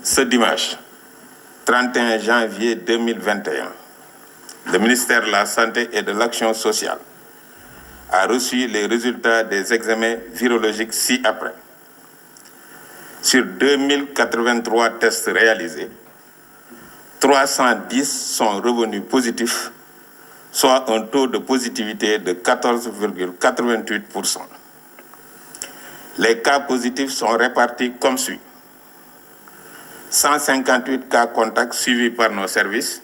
Ce dimanche 31 janvier 2021, le ministère de la Santé et de l'Action sociale a reçu les résultats des examens virologiques ci-après. Sur 2083 tests réalisés, 310 sont revenus positifs, soit un taux de positivité de 14,88%. Les cas positifs sont répartis comme suit. 158 cas contacts suivis par nos services.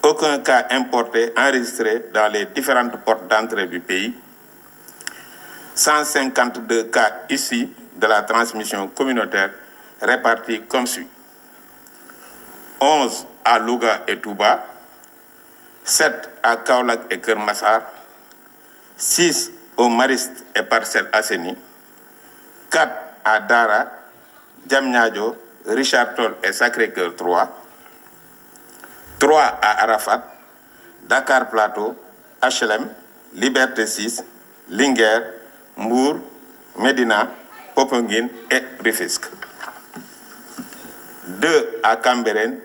Aucun cas importé enregistré dans les différentes portes d'entrée du pays. 152 cas issus de la transmission communautaire répartis comme suit. 11 à Louga et Touba, 7 à Kaolack et Keur Massar, 6 aux Maristes et Parcelles Assainies, 4 à Dara, Diamniadio, Richard Toll et Sacré-Cœur 3, 3 à Arafat, Dakar Plateau, HLM, Liberté 6, Linguère, Mbour, Médina, Popenguine et Rufisque. 2 à Cambérène,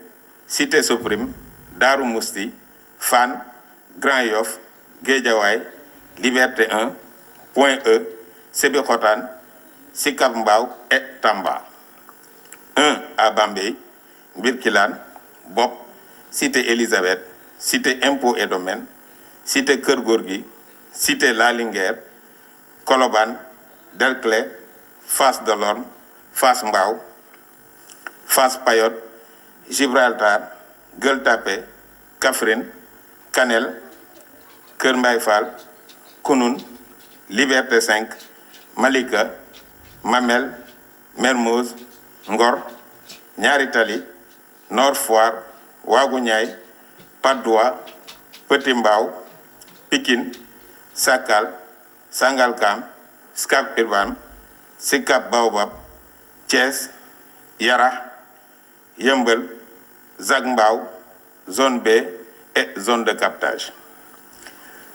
Cité Soprim, Darou Mousti, Fann, Grand Yoff, Guédiawaye, Liberté 1, Point E, Sébikotane, Sicap Mbao et Tamba. 1 à Bambey, Birkilane, Bop, Cité Elisabeth, Cité Impôts et Domaines, Cité Keur Gorgui, Cité La Linguère, Colobane, Derklé, Fass Delorme, Fass Mbao, Fass Payotte, Gibraltar, Gueule Tapée, Kaffrine, Kanel, Keur Mbaye Fall, Kounoune, Liberté 5, Malika, Mamel, Mermoz, Ngor, Niary Tally, Nord Foire, Ouagou Niayes, Patte d'Oie, Petit Mbao, Pikine, Sakal, Sangalkam, Scat Urbam, Sicap Baobab, Thiès, Yara, Yeumbeul, Zac Mbao, zone B et zone de captage.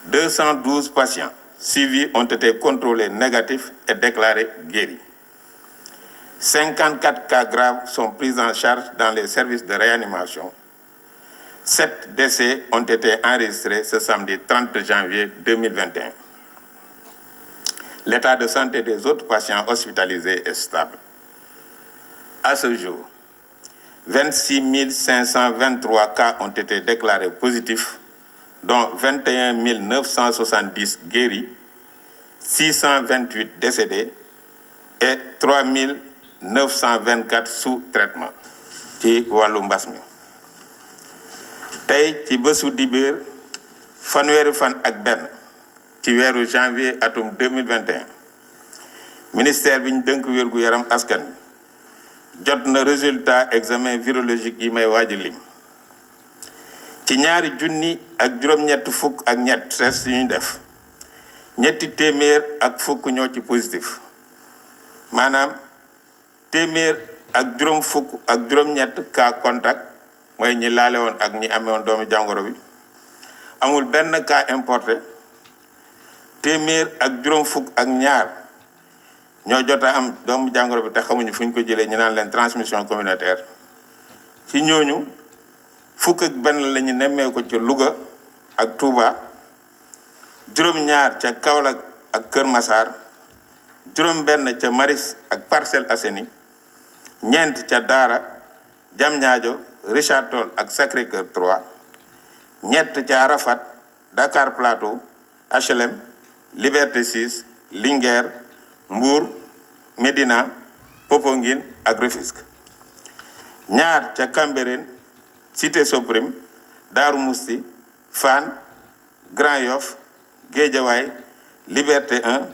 212 patients suivis ont été contrôlés négatifs et déclarés guéris. 54 cas graves sont pris en charge dans les services de réanimation. 7 décès ont été enregistrés ce samedi 30 janvier 2021. L'état de santé des autres patients hospitalisés est stable. À ce jour, 26 523 cas ont été déclarés positifs, dont 21 970 guéris, 628 décédés et 3 924 sous traitement ci wàllu mbas mi. Tey ci bésu dibéer fanweeri fan ak benn ci weeru janvier atum 2021 ministère bi ñu dënk wérgu yaram askan wi jot na résultat examen virologique yi may waaj a lim ci ñaari junni ak juróom-ñett fukk ak ñett test yu ñu def ñetti téeméer ak fukk ñoo ci positif maanaam téeméer ak juróom fukk ak juróom-ñett cas contact mooy ñi laale woon ak ñi amee woon doomu jàngoro bi amul benn cas importé téeméer ak juróom fukk ak ñaar ñoo jot a am doomu jàngoro bi te xamuñu fu ñu ko jëlee ñu naan leen transmission communautaire ci ñooñu fukk ak benn la ñu nemmee ko ca Louga ak Touba juróom-ñaar ca Kaolack ak Kër Massar juróom-benn ca Maristes ak Parcelles Assainies ñeent ca Daara Diamniadio Richard Toll ak Sacré-Cœur 3 ñett ca Arafat Dakar Plateau HLM Liberté 6 Linguère Mbour Médina Popenguine ak Rufisque ñaar ca Cambérène Cité Soprim Darou Mousti Fann Grand Yoff Guédiawaye Liberté 1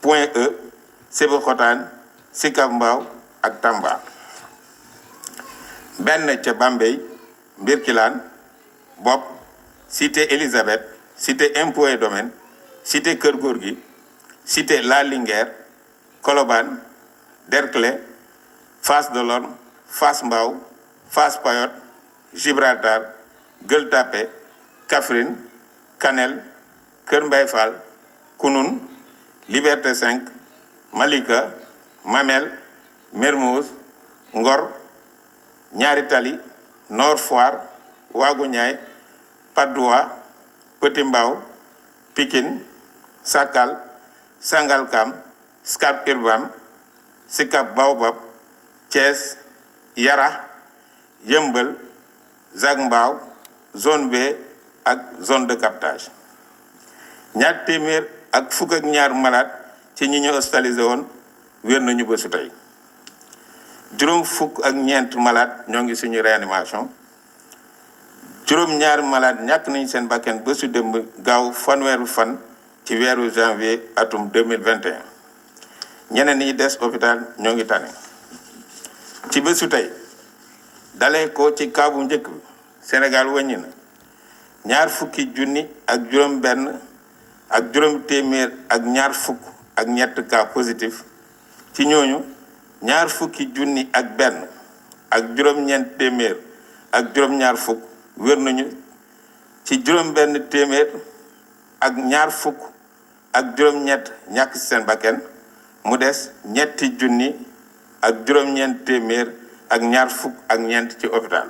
Point E Sébikotane Sicap Mbao ak Tamba benn ca Bambey Birkilane Bop Cité Elisabeth Cité Impôts et Domaines Cité Keur Gorgui Cité La Linguère Colobane Derklé Fass Delorme Fass Mbao Fass Payotte Gibraltar Gueule Tapée Kaffrine Kanel Keur Mbaye Fall Kounoune Liberté 5 Malika Mamel Mermoz Ngor Ñaari Tali Nord Foire Waagu Ñaay Patte d'Oie Petit Mbao Pikine Sakal Sangalkam Scat Urbam Sicap Baobab Thiès Yara Yeumbeul Zac Mbao zone B ak zone de captage. ñaar téeméer ak fukk ak ñaar malade ci ñi ñu hospitalisé woon wér nañu ba su tey juróom fukk ak ñeent malade ñoo ngi suñu réanimation juróom ñaar malade ñàkk nañu seen bakkan ba su démb gaaw fanweeru fan ci weeru janvier atum 2021 ñeneen ñi des hôpital ñoo ngi tane ci bésu tey dalee ko ci cas bu njëkk bi Sénégal wàññi na ñaar fukki junni ak juróom benn ak juróom téeméer ak ñaar fukk ak ñett cas positif ci ñooñu ñaar fukki junni ak benn ak juróom ñeent téeméer ak juróom ñaar fukk wér nañu ci juróom benn téeméer ak ñaar fukk ak juróom ñett ñàkk ci seen bakkan mu des ñetti junni ak juróom ñeent téeméer ak ñaar fukk ak ñeent ci hôpital